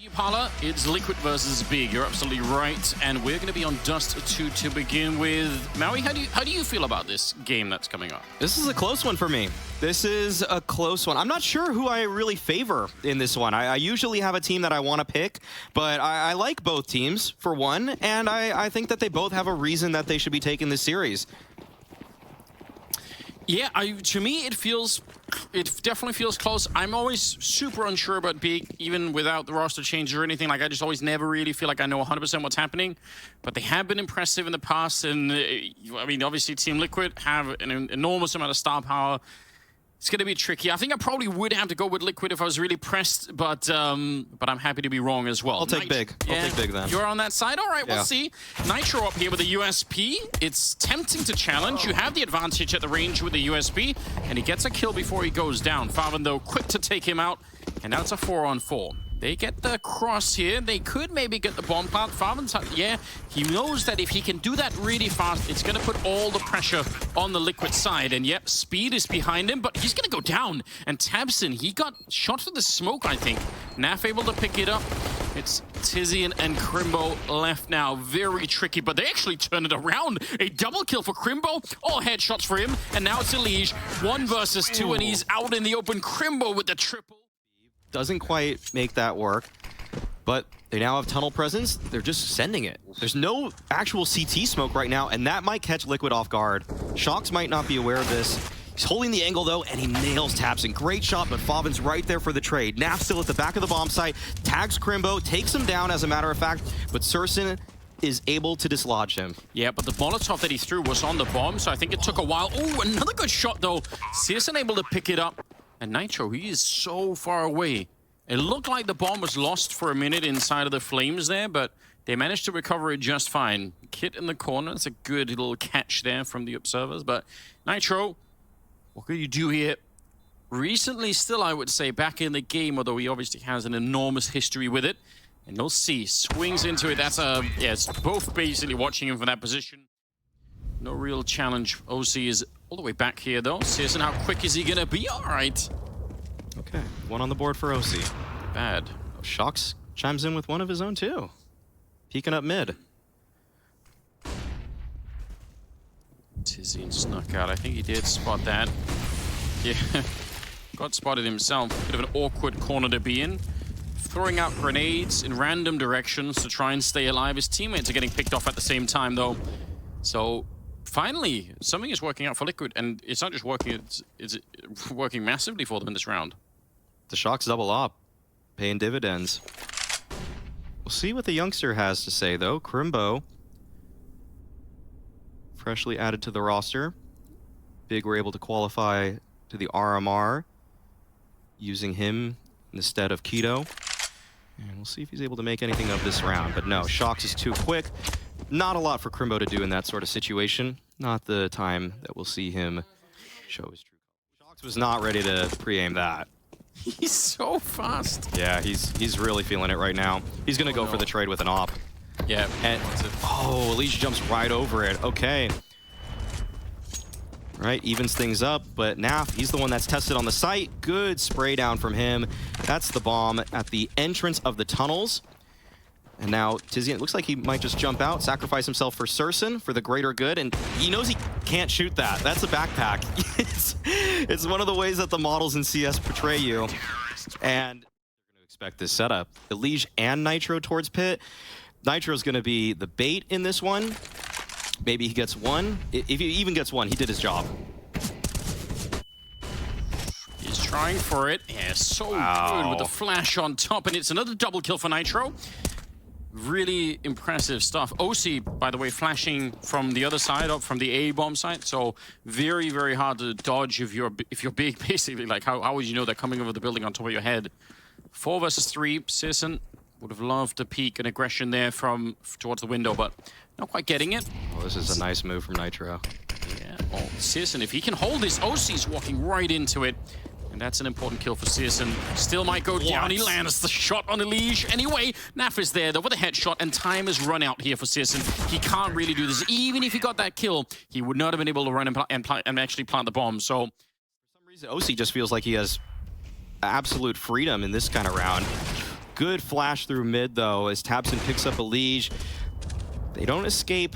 Pala, it's Liquid versus Big. You're absolutely right, and we're going to be on Dust 2 to begin with. Maui, how do you feel about this game that's coming up? This is a close one for me. This is a close one. I'm not sure who I really favor in this one. I usually have a team that I want to pick, but I like both teams, for one, and I think that they both have a reason that they should be taking this series. Yeah, to me, it definitely feels close. I'm always super unsure about Big, even without the roster change or anything. Like, I just always never really feel like I know 100% what's happening. But they have been impressive in the past, and I mean, obviously, Team Liquid have an enormous amount of star power. It's going to be tricky. I think I probably would have to go with Liquid if I was really pressed, but I'm happy to be wrong as well. I'll take Big. I'll take Big then. You're on that side? All right, we'll see. Nitro up here with a USP. It's tempting to challenge. You have the advantage at the range with the USP, and he gets a kill before he goes down. Farvan, though, quick to take him out, and now it's a 4-on-4. They get the cross here. They could maybe get the bomb plant. Farvan's, yeah, he knows that if he can do that really fast, it's going to put all the pressure on the Liquid side. And yep, Speed is behind him, but he's going to go down. And Tabson, he got shot through the smoke, I think. Naf able to pick it up. It's Tizian and Crimbo left now. Very tricky, but they actually turn it around. A double kill for Crimbo. All headshots for him. And now it's Elige. 1 versus 2, and he's out in the open. Crimbo with the triple. Doesn't quite make that work, but they now have tunnel presence. They're just sending it. There's no actual CT smoke right now, and that might catch Liquid off guard. Shox might not be aware of this. He's holding the angle, though, and he nails Tabson. Great shot, but Favin's right there for the trade. Naf still at the back of the bomb site, tags Crimbo, takes him down, as a matter of fact, but Surson is able to dislodge him. Yeah, but the Molotov that he threw was on the bomb, so I think it took a while. Oh, another good shot, though. Searson able to pick it up. And Nitro, he is so far away. It looked like the bomb was lost for a minute inside of the flames there, but they managed to recover it just fine. Kit in the corner, it's a good little catch there from the observers. But Nitro, what could you do here? Recently, still, I would say, back in the game, although he obviously has an enormous history with it. And you'll see, swings into it. That's a, yeah, it's both basically watching him from that position. No real challenge. OC is all the way back here, though. Searson, how quick is he going to be? All right. Okay, 1 on the board for OC. Bad. Shox chimes in with 1 of his own, too. Peeking up mid. Tizian snuck out. I think he did spot that. Yeah, got spotted himself. Bit of an awkward corner to be in. Throwing out grenades in random directions to try and stay alive. His teammates are getting picked off at the same time, though. So, finally, something is working out for Liquid, and it's not just working, it's working massively for them in this round. The Shox double up, paying dividends. We'll see what the youngster has to say, though. Crimbo, freshly added to the roster. Big were able to qualify to the RMR, using him instead of Keto. And we'll see if he's able to make anything of this round. But no, Shox is too quick. Not a lot for Crimbo to do in that sort of situation. Not the time that we'll see him show his true colors. Shox was not ready to pre-aim that. He's so fast. Yeah, he's really feeling it right now. He's gonna go for the trade with an op. Yeah. And oh, Elige jumps right over it. Okay. Right, evens things up, but Naf, he's the one that's tested on the site. Good spray down from him. That's the bomb at the entrance of the tunnels. And now Tizian, it looks like he might just jump out, sacrifice himself for Surson for the greater good, and he knows he can't shoot that. That's a backpack. It's one of the ways that the models in CS portray you. And they're going to expect this setup. Elige and Nitro towards pit. Nitro's going to be the bait in this one. Maybe he gets 1. If he even gets 1, he did his job. He's trying for it. Yeah, so good with the flash on top, and it's another double kill for Nitro. Really impressive stuff. OC, by the way, flashing from the other side, up from the A bomb site. So very, very hard to dodge if you're big, basically. Like, how would you know they're coming over the building on top of your head? 4 versus 3. Searson would have loved to peek an aggression there from towards the window, but not quite getting it. Well, this is a nice move from Nitro. Yeah. Oh, Searson, if he can hold this, OC's walking right into it. And that's an important kill for Searson. Still might go down. He lands the shot on Elige. Anyway, Naf is there, though, with a headshot, and time has run out here for Searson. He can't really do this. Even if he got that kill, he would not have been able to run and actually plant the bomb. So, for some reason, OC just feels like he has absolute freedom in this kind of round. Good flash through mid, though, as Tabson picks up a Liege. They don't escape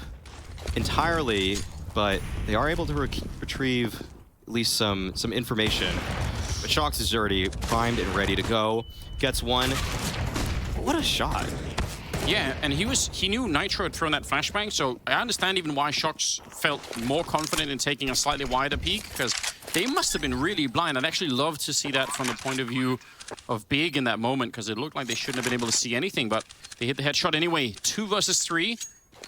entirely, but they are able to retrieve at least some information. But Shox is already primed and ready to go. Gets one. What a shot. Yeah, and he knew Nitro had thrown that flashbang, so I understand even why Shox felt more confident in taking a slightly wider peek, because they must have been really blind. I'd actually love to see that from the point of view of Big in that moment, because it looked like they shouldn't have been able to see anything, but they hit the headshot anyway. 2 versus 3.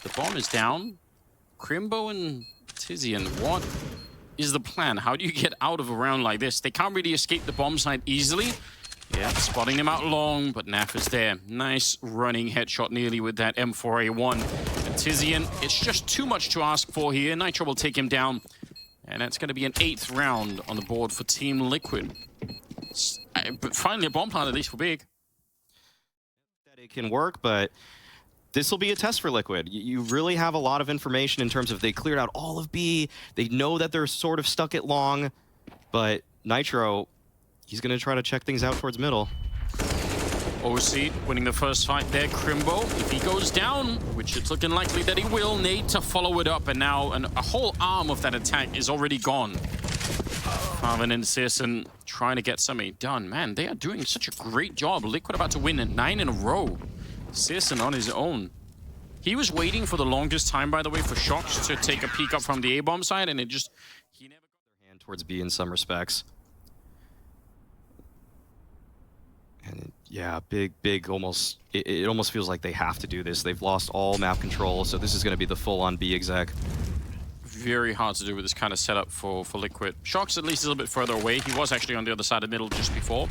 The bomb is down. Crimbo and Tizian, what is the plan? How do you get out of a round like this? They can't really escape the bomb site easily. Yeah, spotting them out long, but Naf is there. Nice running headshot nearly with that M4A1. And Tizian, it's just too much to ask for here. Nitro will take him down. And that's going to be an 8th round on the board for Team Liquid. But finally a bomb plant, at least for Big. That it can work, but this will be a test for Liquid. You really have a lot of information in terms of they cleared out all of B. They know that they're sort of stuck at long, but Nitro, he's going to try to check things out towards middle. OC winning the first fight there. Crimbo, if he goes down, which it's looking likely that he will, need to follow it up. And now a whole arm of that attack is already gone. Marvin and Searson trying to get something done. Man, they are doing such a great job. Liquid about to win 9 in a row. Searson on his own. He was waiting for the longest time, by the way, for Shox to take a peek up from the A-bomb side, and he never got their hand towards B in some respects. And yeah, big almost, it almost feels like they have to do this. They've lost all map control, so this is going to be the full-on B exec. Very hard to do with this kind of setup for Liquid. Shox at least a little bit further away. He was actually on the other side of middle just before.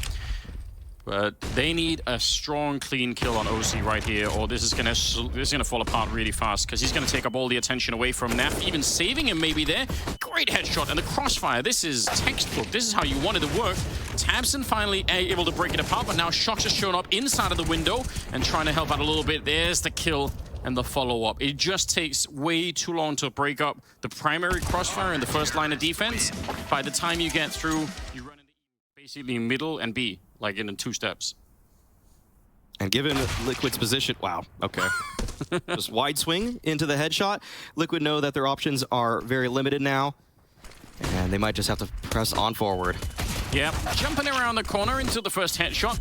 But they need a strong, clean kill on OC right here, or this is gonna fall apart really fast, because he's gonna take up all the attention away from Naf, even saving him maybe there. Great headshot, and the crossfire. This is textbook. This is how you wanted to work. Tabson finally able to break it apart, but now Shox has shown up inside of the window and trying to help out a little bit. There's the kill and the follow-up. It just takes way too long to break up the primary crossfire in the first line of defense. By the time you get through, you run into basically middle and B, like in 2 steps. And given Liquid's position, wow, okay. Just wide swing into the headshot. Liquid know that their options are very limited now, and they might just have to press on forward. Yeah, jumping around the corner into the first headshot.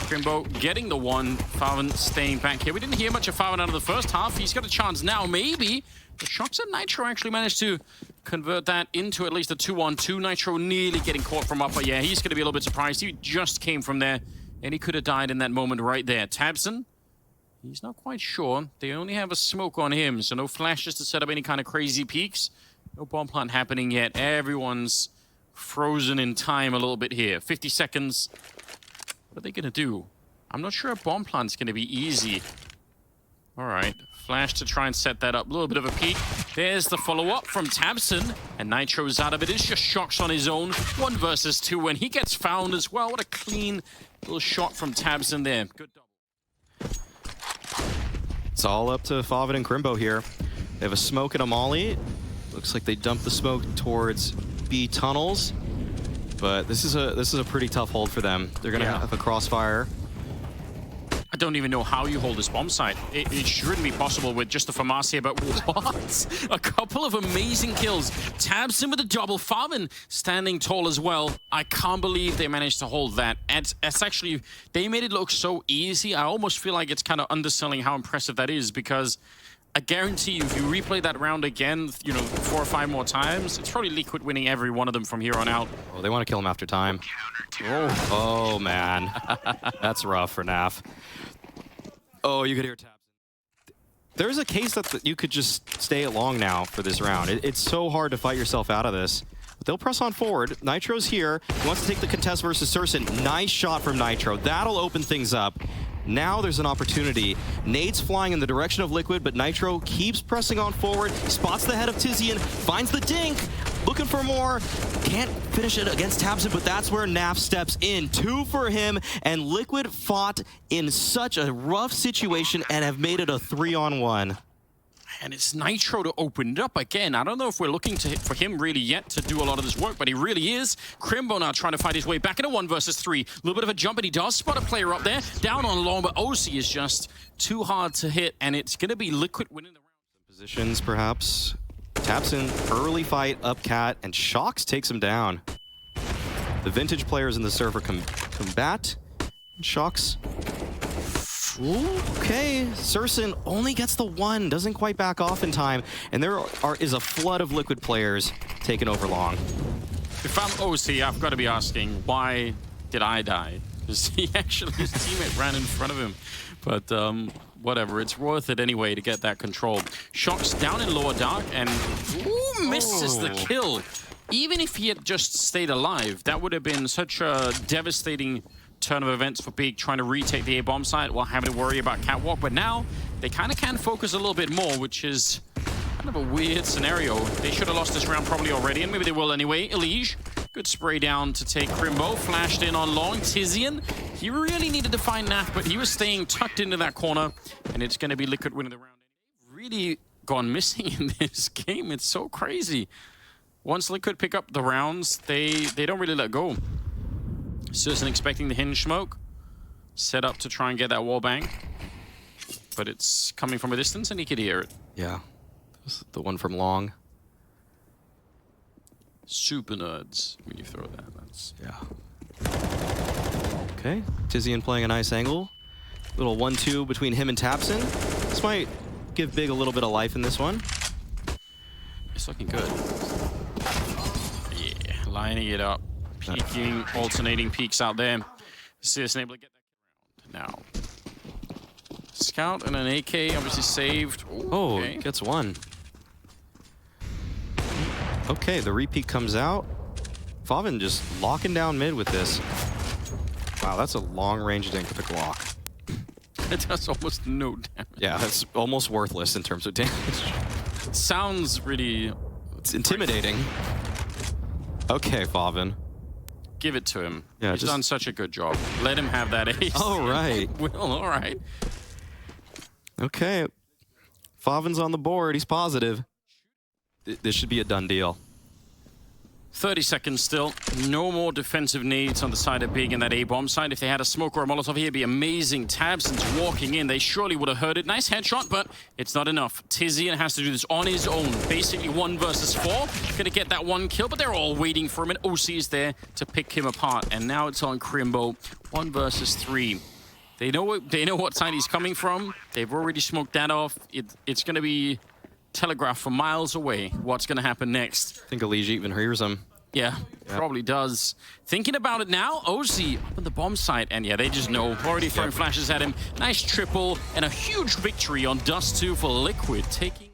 Crimbo getting the one. Farvan staying back here. We didn't hear much of Farvan out of the first half. He's got a chance now, maybe. The Shox and Nitro actually managed to convert that into at least a 2-on-2. Nitro nearly getting caught from upper. Yeah, he's going to be a little bit surprised. He just came from there, and he could have died in that moment right there. Tabson, he's not quite sure. They only have a smoke on him, so no flashes to set up any kind of crazy peaks. No bomb plant happening yet. Everyone's frozen in time a little bit here. 50 seconds. What are they going to do? I'm not sure a bomb plant's going to be easy. All right. Flash to try and set that up. A little bit of a peek. There's the follow-up from Tabson. And Nitro's out of it. It's just Shox on his own. 1 versus 2. And he gets found as well. What a clean little shot from Tabson there. Good double. It's all up to Farvan and Crimbo here. They have a smoke and a molly. Looks like they dumped the smoke towards B tunnels. But this is a pretty tough hold for them. They're going to have a crossfire. I don't even know how you hold this bomb site. It shouldn't be possible with just the FAMAS here, but what? A couple of amazing kills. Tabson with a double. Farvan standing tall as well. I can't believe they managed to hold that. It's actually, they made it look so easy. I almost feel like it's kind of underselling how impressive that is, because I guarantee you, if you replay that round again, 4 or 5 more times, it's probably Liquid winning every one of them from here on out. Oh, they want to kill him after time. Oh man. That's rough for Naf. Oh, you could hear Tabson. There's a case that you could just stay at long now for this round. It's so hard to fight yourself out of this. But they'll press on forward. Nitro's here. He wants to take the contest versus Searson. Nice shot from Nitro. That'll open things up. Now there's an opportunity. Nades flying in the direction of Liquid, but Nitro keeps pressing on forward, spots the head of Tizian, finds the dink, looking for more. Can't finish it against Tabson, but that's where Naf steps in. 2 for him, and Liquid fought in such a rough situation and have made it a 3-on-1. And it's Nitro to open it up again. I don't know if we're looking for him really yet to do a lot of this work, but he really is. Crimbo now trying to fight his way back into 1 versus 3. A little bit of a jump, and he does spot a player up there. Down on long, but OC is just too hard to hit, and it's going to be Liquid winning the round. Positions, perhaps. Taps in, early fight, up cat, and Shocks takes him down. The vintage players in the server combat. Shocks. Ooh, okay, Surson only gets the 1, doesn't quite back off in time, and there is a flood of Liquid players taking over long. If I'm OC, I've got to be asking, why did I die? Because his teammate ran in front of him. But whatever, it's worth it anyway to get that control. Shocks down in lower dark, and misses the kill. Even if he had just stayed alive, that would have been such a devastating turn of events for Big, trying to retake the A-bomb site while having to worry about Catwalk. But now they kind of can focus a little bit more, which is kind of a weird scenario. They should have lost this round probably already, and maybe they will anyway. Elige, good spray down to take Crimbo, flashed in on long. Tizian, he really needed to find Naf, but he was staying tucked into that corner, and it's going to be Liquid winning the round. Really gone missing in this game. It's so crazy. Once Liquid pick up the rounds, they don't really let go. Surson expecting the hinge smoke. Set up to try and get that wall bang. But it's coming from a distance and he could hear it. Yeah. This is the one from long. Super nerds when you throw that. That's... Yeah. Okay. Tizian playing a nice angle. Little 1-2 between him and Tapson. This might give Big a little bit of life in this one. It's looking good. Yeah, lining it up. Peeking, alternating peaks out there. Seriously able to get that round. Now, Scout and an AK obviously saved. Ooh, oh, okay. Gets 1. Okay, the repeat comes out. Favin just locking down mid with this. Wow, that's a long-range dink with a Glock. It does almost no damage. Yeah, that's almost worthless in terms of damage. It sounds really... It's intimidating. Okay, Favin. Give it to him. Yeah, He's done such a good job. Let him have that ace. All right. Well, all right. Okay. Favin's on the board. He's positive. This should be a done deal. 30 seconds still. No more defensive needs on the side of Big in that A-bomb side. If they had a smoke or a Molotov here, it'd be amazing. Tabson's walking in. They surely would have heard it. Nice headshot, but it's not enough. Tizian has to do this on his own. Basically 1 versus 4. Gonna get that 1 kill, but they're all waiting for him, and OC is there to pick him apart. And now it's on Crimbo. 1 versus 3. They know what side he's coming from. They've already smoked that off. It's gonna be telegraphed from miles away what's gonna happen next. I think Elige even hears him. Yeah, probably does. Thinking about it now, OZ up on the bomb site, and yeah, they just know. Already throwing flashes at him. Nice triple, and a huge victory on Dust 2 for Liquid, taking...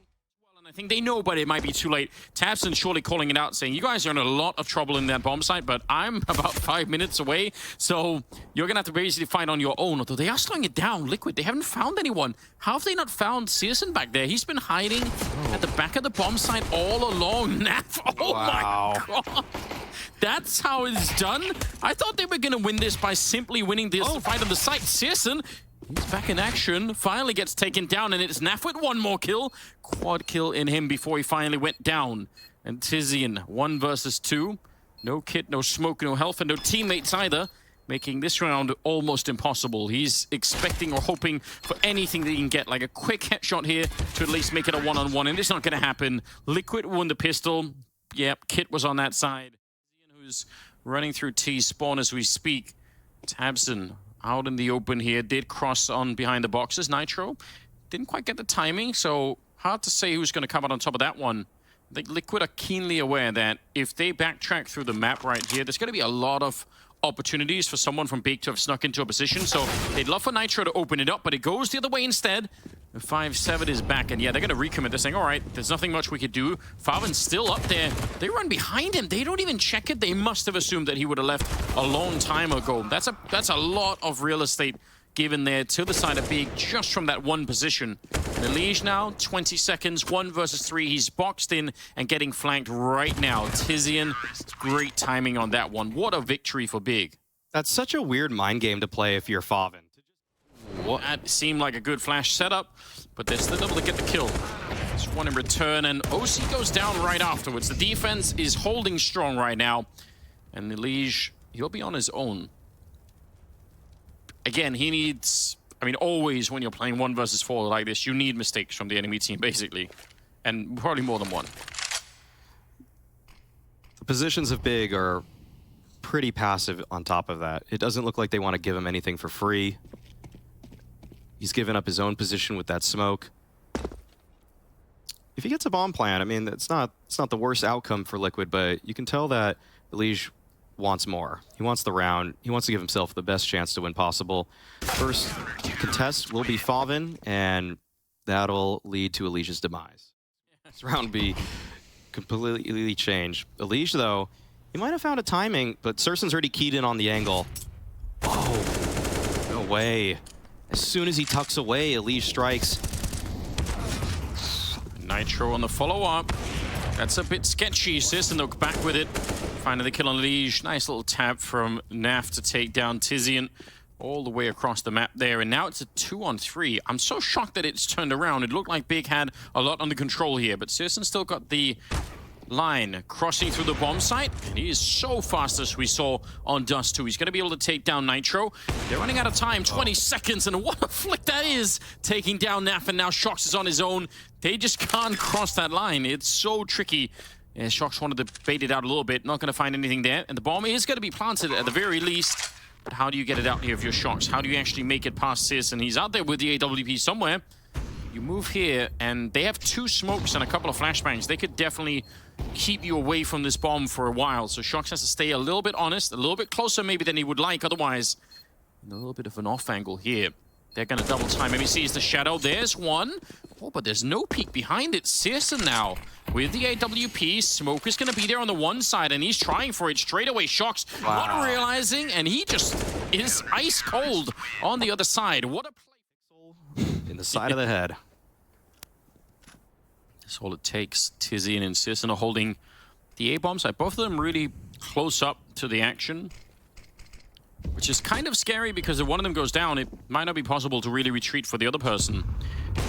Well, and I think they know, but it might be too late. Tabson surely calling it out, saying, you guys are in a lot of trouble in that bomb site, but I'm about 5 minutes away, so you're gonna have to basically fight on your own. Although they are slowing it down, Liquid, they haven't found anyone. How have they not found Searson back there? He's been hiding at the back of the bomb site all along. Naf, oh my god. That's how it's done? I thought they were gonna win this by simply winning this fight on the site. Searson, he's back in action, finally gets taken down, and it's Naf with 1 more kill. Quad kill in him before he finally went down. And Tizian, 1 versus 2. No kit, no smoke, no health, and no teammates either, making this round almost impossible. He's expecting or hoping for anything that he can get, like a quick headshot here to at least make it a one-on-one, and it's not gonna happen. Liquid won the pistol. Yep, Kit was on that side. Who's running through T spawn as we speak. Tabson out in the open here, did cross on behind the boxes. Nitro didn't quite get the timing, so hard to say who's going to come out on top of that one. I think Liquid are keenly aware that if they backtrack through the map right here, there's going to be a lot of opportunities for someone from Big to have snuck into a position, so they'd love for Nitro to open it up, but it goes the other way instead. The 5-7 is back, and yeah, they're going to recommit. They're saying, all right, there's nothing much we could do. Favin's still up there. They run behind him. They don't even check it. They must have assumed that he would have left a long time ago. That's a lot of real estate given there to the side of Big just from that one position. And Elige now, 20 seconds, 1 versus 3. He's boxed in and getting flanked right now. Tizian, great timing on that one. What a victory for Big. That's such a weird mind game to play if you're Favin. That seemed like a good flash setup, but they're still able to get the kill. There's one in return, and OC goes down right afterwards. The defense is holding strong right now, and the Liege, he'll be on his own. Again, he needs... I mean, always when you're playing 1 versus 4 like this, you need mistakes from the enemy team, basically. And probably more than one. The positions of Big are pretty passive on top of that. It doesn't look like they want to give him anything for free. He's given up his own position with that smoke. If he gets a bomb plant, I mean, it's not the worst outcome for Liquid, but you can tell that Liege wants more. He wants the round. He wants to give himself the best chance to win possible. First contest will be Favin, and that'll lead to Elige's demise. This round will be completely changed. Elige, though, he might have found a timing, but Sursen's already keyed in on the angle. Oh, no way. As soon as he tucks away, Elige strikes. Nitro on the follow-up. That's a bit sketchy. Sisson look back with it. Finding the kill on Liege. Nice little tap from Naf to take down Tizian all the way across the map there. And now it's a 2-on-3. I'm so shocked that it's turned around. It looked like Big had a lot under control here, but Sisson still got the line crossing through the bomb site, and he is so fast, as we saw on Dust 2. He's going to be able to take down Nitro. They're running out of time, 20 seconds, and what a flick that is, taking down Naf, and now Shox is on his own. They just can't cross that line. It's so tricky. Yeah, Shox wanted to bait it out a little bit, not going to find anything there, and the bomb is going to be planted at the very least. But how do you get it out here if you're Shox? How do you actually make it past Sis? And he's out there with the AWP somewhere. You move here, and they have 2 smokes and a couple of flashbangs. They could definitely keep you away from this bomb for a while. So Shox has to stay a little bit honest, a little bit closer maybe than he would like otherwise. A little bit of an off angle here. They're going to double time. Maybe sees the shadow. There's one. Oh, but there's no peek behind it. Searson now with the AWP. Smoke is going to be there on the one side, and he's trying for it straight away. Shox not realizing, and he just is ice cold on the other side. What a play. In the side of the head. That's all it takes. Tizian and Searson are holding the A-bomb side. Both of them really close up to the action, which is kind of scary because if one of them goes down, it might not be possible to really retreat for the other person.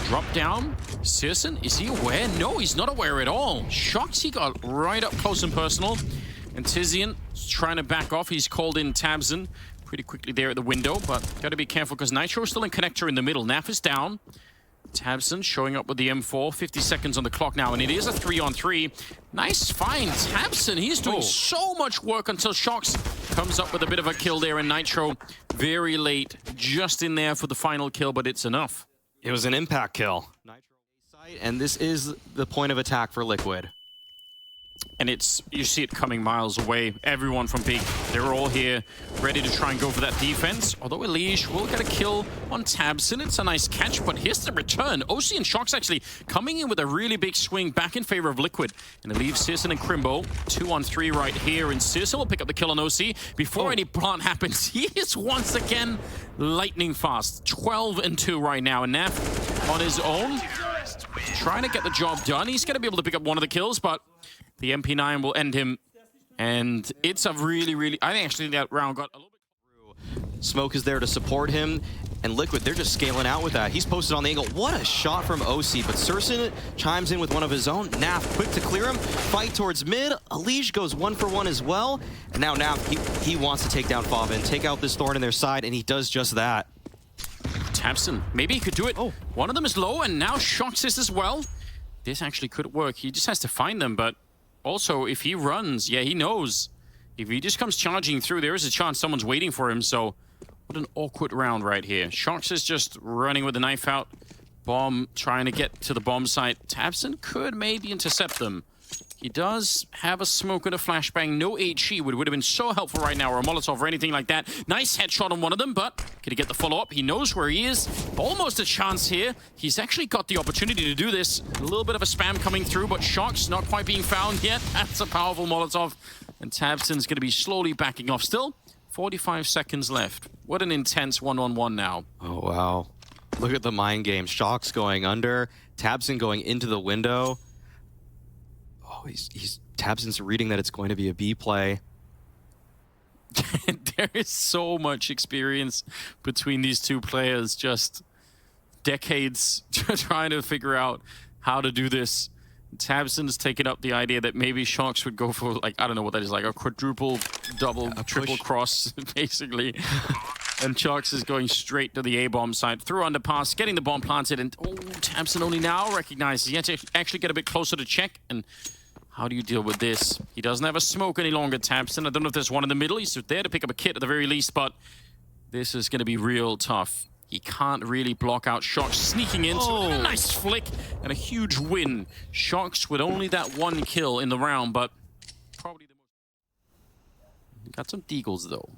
Drop down. Searson, is he aware? No, he's not aware at all. Shox, he got right up close and personal. And Tizian is trying to back off. He's called in Tabson pretty quickly there at the window, but got to be careful because Nitro is still in connector in the middle. Naf is down. Tabson showing up with the M4. 50 seconds on the clock now, and it is a 3-on-3. Nice find. Tabson, he's doing so much work until Shox comes up with a bit of a kill there, and Nitro very late, just in there for the final kill, but it's enough. It was an impact kill. Nitro site, and this is the point of attack for Liquid. And it's, you see it coming miles away. Everyone from Big, they're all here, ready to try and go for that defense. Although Elige will get a kill on Tabson. It's a nice catch, but here's the return. OC and Shox actually coming in with a really big swing back in favor of Liquid. And it leaves Searson and Crimbo 2-on-3 right here. And Searson will pick up the kill on OC. Before any plant happens, he is once again lightning fast. 12-2 right now. And Naf on his own, trying to get the job done. He's going to be able to pick up one of the kills, but the MP9 will end him, and it's a really, I think actually that round got a little bit through. Smoke is there to support him, and Liquid, they're just scaling out with that. He's posted on the angle. What a shot from OC, but Searson chimes in with one of his own. Naf quick to clear him, fight towards mid. Elige goes 1-for-1 as well, and now Naf, he wants to take down Favin, take out this thorn in their side, and he does just that. Tabson, maybe he could do it. Oh, one of them is low, and now Shox is as well. This actually could work. He just has to find them, but also, if he runs, yeah, he knows. If he just comes charging through, there is a chance someone's waiting for him, so what an awkward round right here. Shox is just running with the knife out. Bomb trying to get to the bomb site. Tabson could maybe intercept them. He does have a smoke and a flashbang. No HE would have been so helpful right now, or a Molotov or anything like that. Nice headshot on one of them, but could he get the follow-up? He knows where he is. Almost a chance here. He's actually got the opportunity to do this. A little bit of a spam coming through, but Shox not quite being found yet. That's a powerful Molotov. And Tabson's going to be slowly backing off. Still, 45 seconds left. What an intense one-on-one now. Oh, wow. Look at the mind game. Shox going under. Tabson going into the window. Tabson's reading that it's going to be a B play. There is so much experience between these two players, just decades trying to figure out how to do this. Tabson's taken up the idea that maybe Sharks would go for, like, I don't know what that is, like a quadruple, double, triple cross, basically. And Sharks is going straight to the A-bomb side. Through underpass, getting the bomb planted, and Tabson only now recognizes he had to actually get a bit closer to check. And how do you deal with this? He doesn't have a smoke any longer, Tabson. I don't know if there's one in the middle. He's there to pick up a kit at the very least, but this is going to be real tough. He can't really block out Sharks sneaking into a nice flick and a huge win. Sharks with only that one kill in the round, but probably the most. Got some deagles though.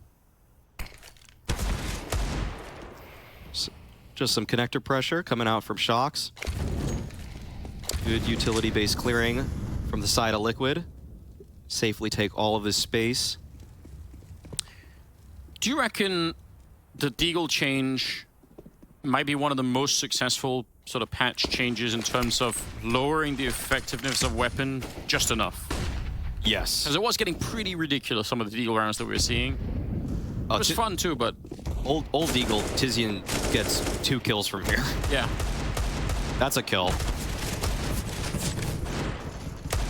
Just some connector pressure coming out from Shocks. Good utility-based clearing from the side of Liquid. Safely take all of this space. Do you reckon the deagle change might be one of the most successful sort of patch changes in terms of lowering the effectiveness of weapon just enough? Yes. Because it was getting pretty ridiculous, some of the deagle rounds that we were seeing. It was fun too, but... Old Deagle, Tizian gets 2 kills from here. Yeah. That's a kill.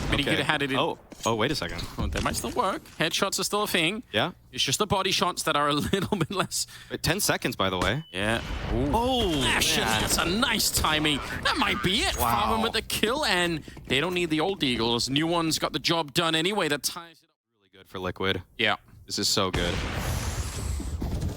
I mean, he could have had it in... Oh, wait a second. Well, that might still work. Headshots are still a thing. Yeah. It's just the body shots that are a little bit less... 10 seconds, by the way. Yeah. Ooh. Oh, that's a nice timing. That might be it. Wow. Farben with the kill, and they don't need the old Deagles. New one's got the job done anyway. That ties it up. Really good for Liquid. Yeah. This is so good.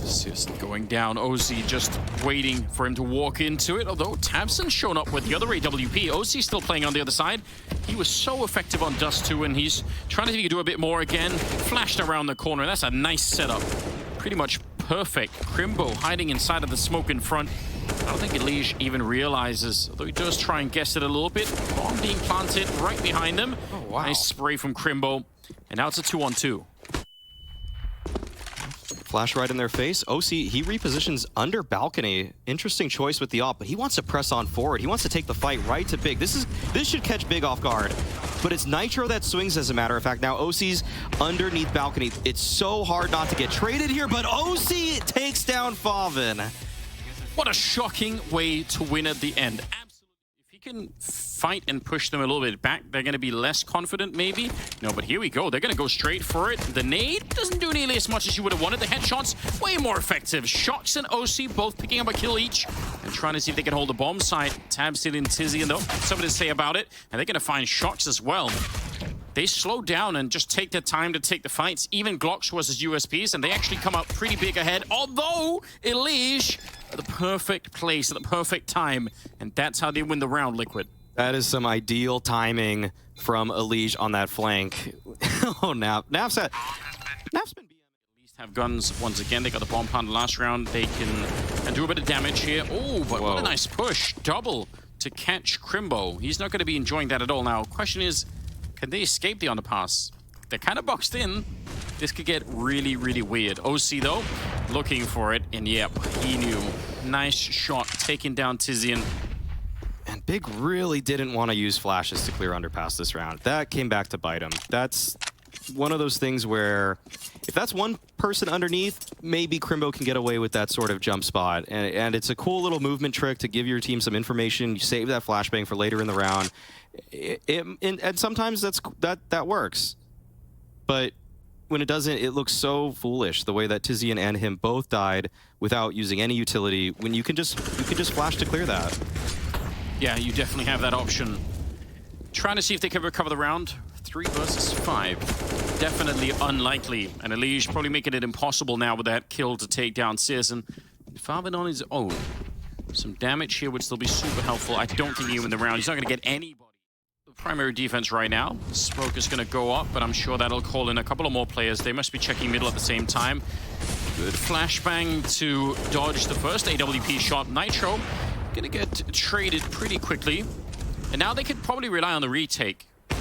Just going down. OZ just waiting for him to walk into it. Although Tabson's shown up with the other AWP. OZ still playing on the other side. He was so effective on Dust 2, and he's trying to see if he can do a bit more again. Flashed around the corner. That's a nice setup. Pretty much perfect. Crimbo hiding inside of the smoke in front. I don't think Elige even realizes, although he does try and guess it a little bit. Bomb being planted right behind him. Oh, wow. Nice spray from Crimbo. And now it's a 2-on-2. Flash right in their face. OC, he repositions under balcony. Interesting choice with the op, but he wants to press on forward. He wants to take the fight right to Big. This should catch Big off guard. But it's Nitro that swings, as a matter of fact. Now OC's underneath balcony. It's so hard not to get traded here, but OC takes down Farben. What a shocking way to win at the end. Absolutely. If he can fight and push them a little bit back, they're going to be less confident, maybe. No, but here we go. They're going to go straight for it. The nade doesn't do nearly as much as you would have wanted. The headshots, way more effective. Shocks and OC both picking up a kill each and trying to see if they can hold the bomb site. Tabson and Tizian, though, something to say about it. And they're going to find Shocks as well. They slow down and just take their time to take the fights. Even Glocks versus USPs, and they actually come out pretty big ahead. Although, Elige at the perfect place, at the perfect time. And that's how they win the round, Liquid. That is some ideal timing from Elige on that flank. Oh, Naf's been BM. At least have guns once again. They got the bomb pound last round. They can do a bit of damage here. Oh, but what a nice push. Double to catch Crimbo. He's not going to be enjoying that at all now. Question is, can they escape the underpass? They're kind of boxed in. This could get really, really weird. OC, though, looking for it. And yep, he knew. Nice shot, taking down Tizian. And Big really didn't want to use flashes to clear underpass this round. That came back to bite him. That's one of those things where if that's one person underneath, maybe Crimbo can get away with that sort of jump spot. And it's a cool little movement trick to give your team some information. You save that flashbang for later in the round. And sometimes that works. But when it doesn't, it looks so foolish the way that Tizian and him both died without using any utility when you can just flash to clear that. Yeah, you definitely have that option. Trying to see if they can recover the round. 3 versus 5. Definitely unlikely. And Elige probably making it impossible now with that kill to take down Searson. Farben on his own. Some damage here would still be super helpful. I don't think he win the round. He's not going to get anybody. The primary defense right now. Smoke is going to go up, but I'm sure that'll call in a couple of more players. They must be checking middle at the same time. Good flashbang to dodge the first AWP shot. Nitro gonna get traded pretty quickly. And now they could probably rely on the retake. In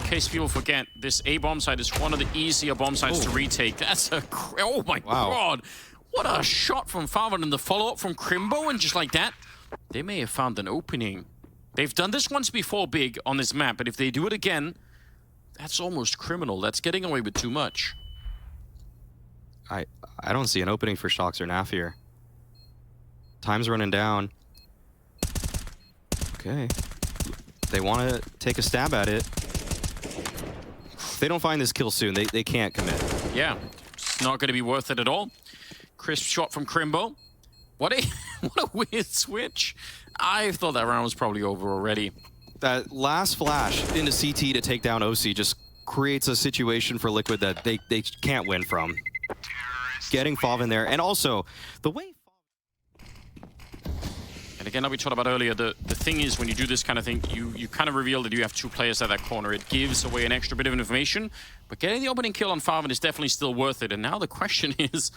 case people forget, this A bomb site is one of the easier bomb sites to retake. That's a... Oh my god! What a shot from Farben and the follow-up from Crimbo, and just like that, they may have found an opening. They've done this once before big on this map, but if they do it again, that's almost criminal. That's getting away with too much. I don't see an opening for Shocks or Naf here. Time's running down. Okay. They want to take a stab at it. If they don't find this kill soon, they can't commit. Yeah, it's not going to be worth it at all. Crisp shot from Crimbo. What a weird switch. I thought that round was probably over already. That last flash into CT to take down OC just creates a situation for Liquid that they can't win from. Getting Fav in there, and also the way... And again, like we talked about earlier, the thing is when you do this kind of thing, you kind of reveal that you have two players at that corner. It gives away an extra bit of information, but getting the opening kill on Farvan is definitely still worth it. And now the question is,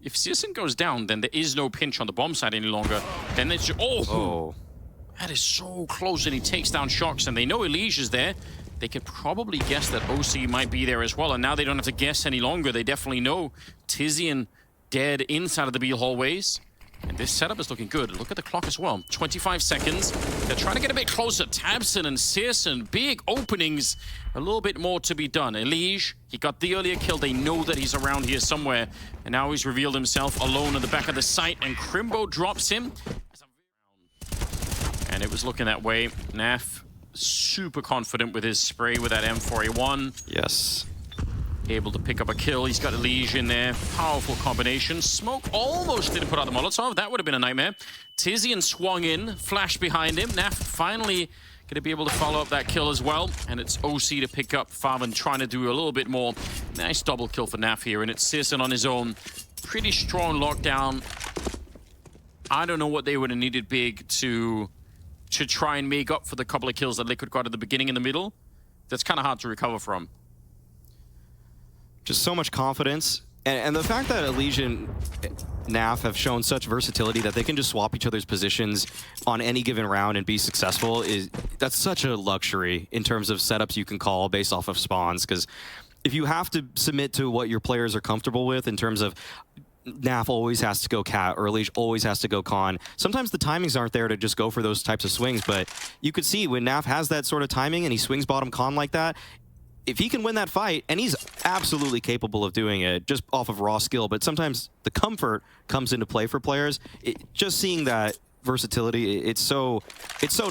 if Searson goes down, then there is no pinch on the bomb side any longer. Then it's... Oh! That is so close, and he takes down Shox, and they know Elige is there. They could probably guess that OC might be there as well, and now they don't have to guess any longer. They definitely know Tizian dead inside of the B hallways. And this setup is looking good. Look at the clock as well. 25 seconds. They're trying to get a bit closer. Tabson and Searson, big openings. A little bit more to be done. Elige, he got the earlier kill. They know that he's around here somewhere. And now he's revealed himself alone at the back of the site. And Crimbo drops him. And it was looking that way. Naf, super confident with his spray with that M4A1. Yes. Able to pick up a kill. He's got Elige in there. Powerful combination. Smoke almost didn't put out the Molotov. That would have been a nightmare. Tizian swung in, flash behind him. Naf finally going to be able to follow up that kill as well. And it's OC to pick up Farvan, trying to do a little bit more. Nice double kill for Naf here. And it's Searson on his own. Pretty strong lockdown. I don't know what they would have needed big to try and make up for the couple of kills that Liquid got at the beginning and the middle. That's kind of hard to recover from. Just so much confidence. And the fact that Elige and Naf have shown such versatility that they can just swap each other's positions on any given round and be successful, that's such a luxury in terms of setups you can call based off of spawns. Because if you have to submit to what your players are comfortable with in terms of Naf always has to go Cat or Elige always has to go Con, sometimes the timings aren't there to just go for those types of swings. But you could see when Naf has that sort of timing and he swings bottom Con like that, if he can win that fight, and he's absolutely capable of doing it just off of raw skill, but sometimes the comfort comes into play for players. Just seeing that versatility, it's so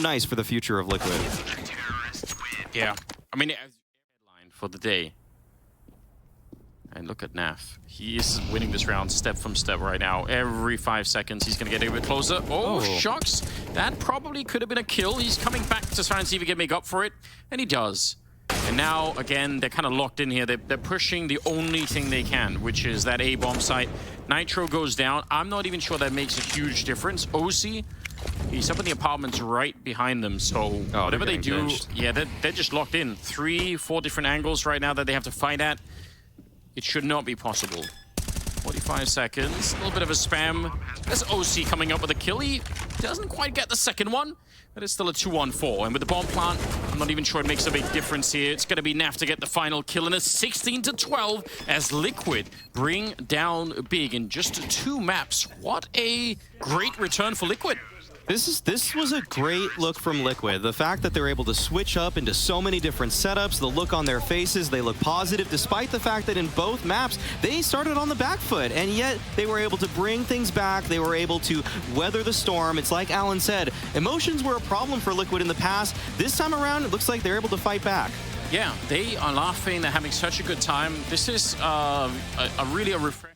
nice for the future of Liquid. Yeah, I mean, as headline for the day. And look at Naf. He is winning this round step from step right now. Every 5 seconds, he's going to get a bit closer. Oh, Shox. That probably could have been a kill. He's coming back to try and see if he can make up for it. And he does. And now, again, they're kind of locked in here. They're pushing the only thing they can, which is that A-bomb site. Nitro goes down. I'm not even sure that makes a huge difference. OC, he's up in the apartments right behind them. So whatever they do, yeah, they're just locked in. 3, 4 different angles right now that they have to fight at. It should not be possible. 45 seconds, a little bit of a spam. There's OC coming up with a kill. He doesn't quite get the second one, but it's still a 2-1-4. And with the bomb plant, I'm not even sure it makes a big difference here. It's going to be Naf to get the final kill, and it's 16-12 as Liquid bring down big in just 2 maps. What a great return for Liquid. This was a great look from Liquid. The fact that they're able to switch up into so many different setups, the look on their faces, they look positive, despite the fact that in both maps, they started on the back foot, and yet they were able to bring things back. They were able to weather the storm. It's like Alan said, emotions were a problem for Liquid in the past. This time around, it looks like they're able to fight back. Yeah, they are laughing. They're having such a good time. This is really a refreshing